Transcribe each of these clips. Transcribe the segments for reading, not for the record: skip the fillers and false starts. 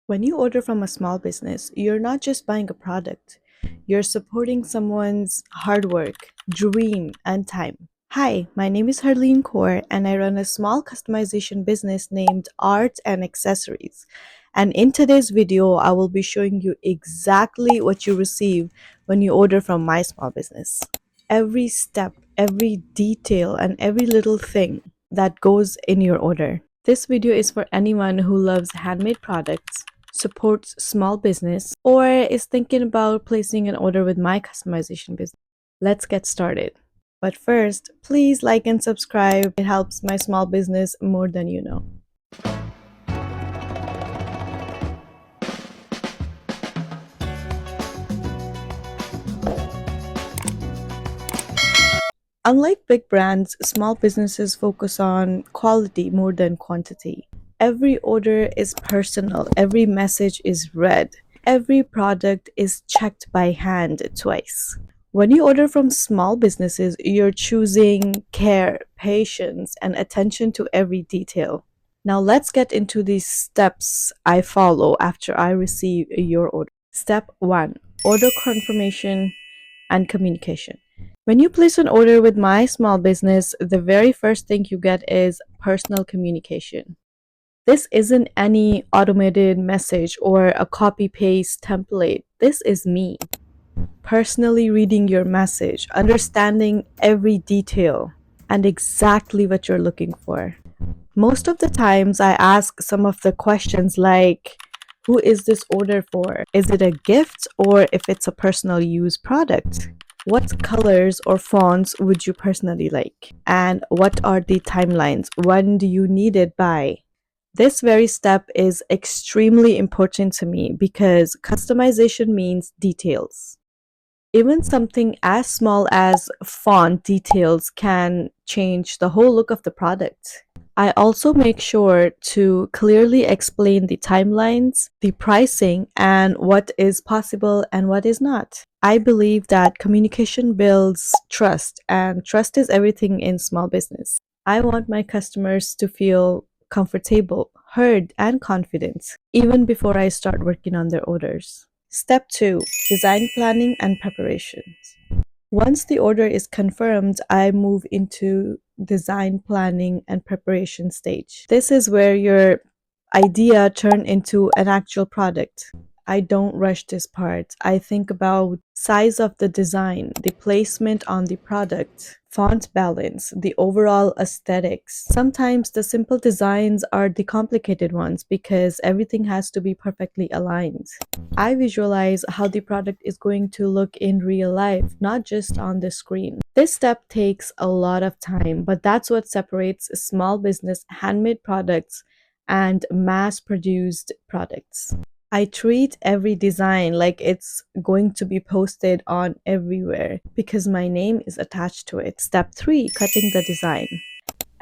When you order from a small business, you're not just buying a product, you're supporting someone's hard work, dream, and time. Hi, my name is Harleen Kaur, and I run a small customization business named Art and Accessories. And in today's video, I will be showing you exactly what you receive when you order from my small business. Every step, every detail, and every little thing that goes in your order. This video is for anyone who loves handmade products, supports small business, or is thinking about placing an order with my customization business. Let's get started. But first, please like and subscribe. It helps my small business more than you know. Unlike big brands, small businesses focus on quality more than quantity. Every order is personal, every message is read, every product is checked by hand twice. When you order from small businesses, you're choosing care, patience, and attention to every detail. Now, let's get into the steps I follow after I receive your order. Step 1: Order confirmation and communication. When you place an order with my small business, the very first thing you get is personal communication. This isn't any automated message or a copy paste template. This is me personally reading your message, understanding every detail, and exactly what you're looking for. Most of the times, I ask some of the questions like, who is this order for? Is it a gift or if it's a personal use product? What colors or fonts would you personally like? And what are the timelines? When do you need it by? This very step is extremely important to me because customization means details. Even something as small as font details can change the whole look of the product. I also make sure to clearly explain the timelines, the pricing, and what is possible and what is not. I believe that communication builds trust, and trust is everything in small business. I want my customers to feel comfortable, heard, and confident, even before I start working on their orders. Step 2: Design planning and preparations. Once the order is confirmed, I move into design planning and preparation stage. This is where your idea turn into an actual product. I don't rush this part. I think about size of the design, the placement on the product, font balance, the overall aesthetics. Sometimes the simple designs are the complicated ones because everything has to be perfectly aligned. I visualize how the product is going to look in real life, not just on the screen. This step takes a lot of time, but that's what separates small business handmade products and mass-produced products. I treat every design like it's going to be posted on everywhere because my name is attached to it. Step 3: Cutting the design.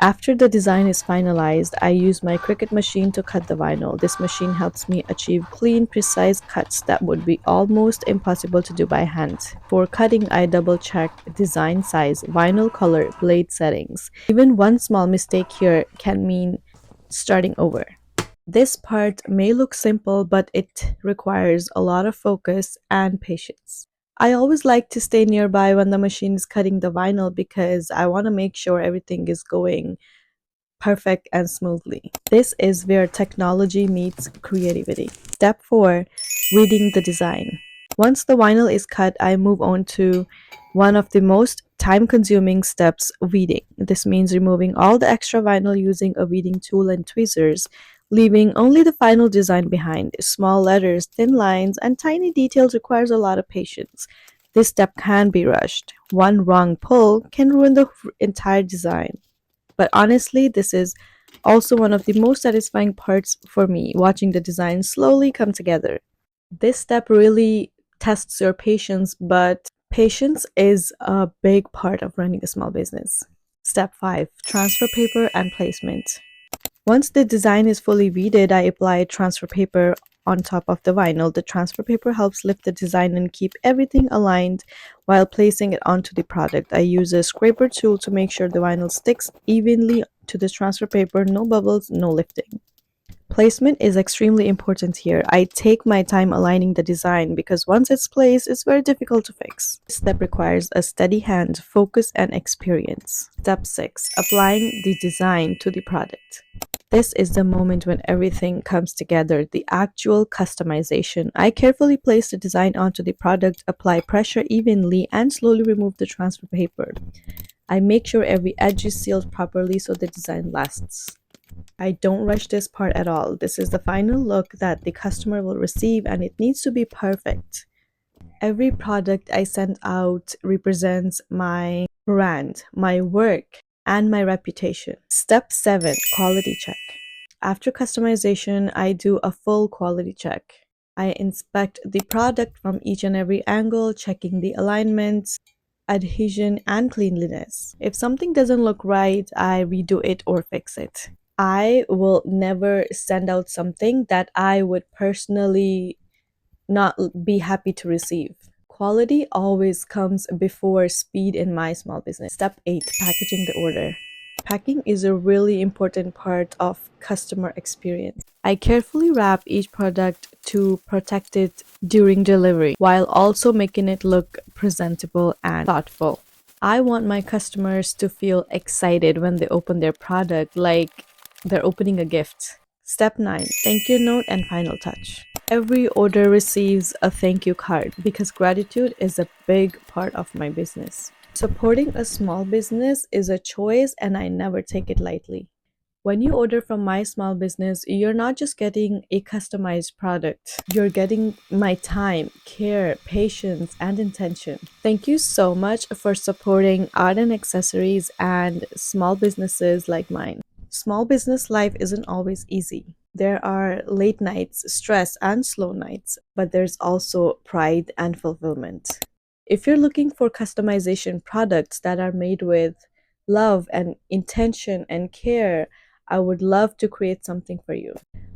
After the design is finalized, I use my Cricut machine to cut the vinyl. This machine helps me achieve clean, precise cuts that would be almost impossible to do by hand. For cutting, I double check design size, vinyl color, blade settings. Even one small mistake here can mean starting over. This part may look simple, but it requires a lot of focus and patience. I always like to stay nearby when the machine is cutting the vinyl because I want to make sure everything is going perfect and smoothly. This is where technology meets creativity. Step 4: Reading the design. Once the vinyl is cut, I move on to one of the most time-consuming steps, weeding. This means removing all the extra vinyl using a weeding tool and tweezers, leaving only the final design behind. Small letters, thin lines, and tiny details requires a lot of patience. This step can be rushed. One wrong pull can ruin the entire design. But honestly, this is also one of the most satisfying parts for me, watching the design slowly come together. This step really tests your patience, but patience is a big part of running a small business. Step 5: Transfer paper and placement. Once the design is fully weeded, I apply transfer paper on top of the vinyl. The transfer paper helps lift the design and keep everything aligned while placing it onto the product. I use a scraper tool to make sure the vinyl sticks evenly to the transfer paper, no bubbles, no lifting. Placement is extremely important here. I take my time aligning the design because once it's placed, it's very difficult to fix. This step requires a steady hand, focus, and experience. Step 6. Applying the design to the product. This is the moment when everything comes together, the actual customization. I carefully place the design onto the product, apply pressure evenly, and slowly remove the transfer paper. I make sure every edge is sealed properly so the design lasts. I don't rush this part at all. This is the final look that the customer will receive and it needs to be perfect. Every product I send out represents my brand, my work, and my reputation. Step 7. Quality check. After customization, I do a full quality check. I inspect the product from each and every angle, checking the alignments, adhesion, and cleanliness. If something doesn't look right, I redo it or fix it. I will never send out something that I would personally not be happy to receive. Quality always comes before speed in my small business. Step 8. Packaging the order. Packing is a really important part of customer experience. I carefully wrap each product to protect it during delivery while also making it look presentable and thoughtful. I want my customers to feel excited when they open their product, like they're opening a gift. Step 9. Thank you note and final touch. Every order receives a thank you card because gratitude is a big part of my business. Supporting a small business is a choice and I never take it lightly. When you order from my small business, you're not just getting a customized product, you're getting my time, care, patience, and intention. Thank you so much for supporting art and accessories and small businesses like mine. Small business life isn't always easy. There are late nights, stress, and slow nights, but there's also pride and fulfillment. If you're looking for customization products that are made with love and intention and care, I would love to create something for you.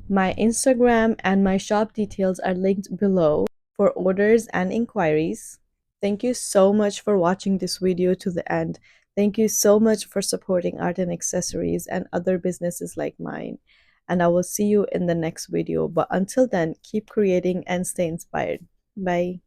My Instagram and my shop details are linked below for orders and inquiries. Thank you so much for watching this video to the end. Thank you so much for supporting art and accessories and other businesses like mine. And I will see you in the next video. But until then, keep creating and stay inspired. Bye.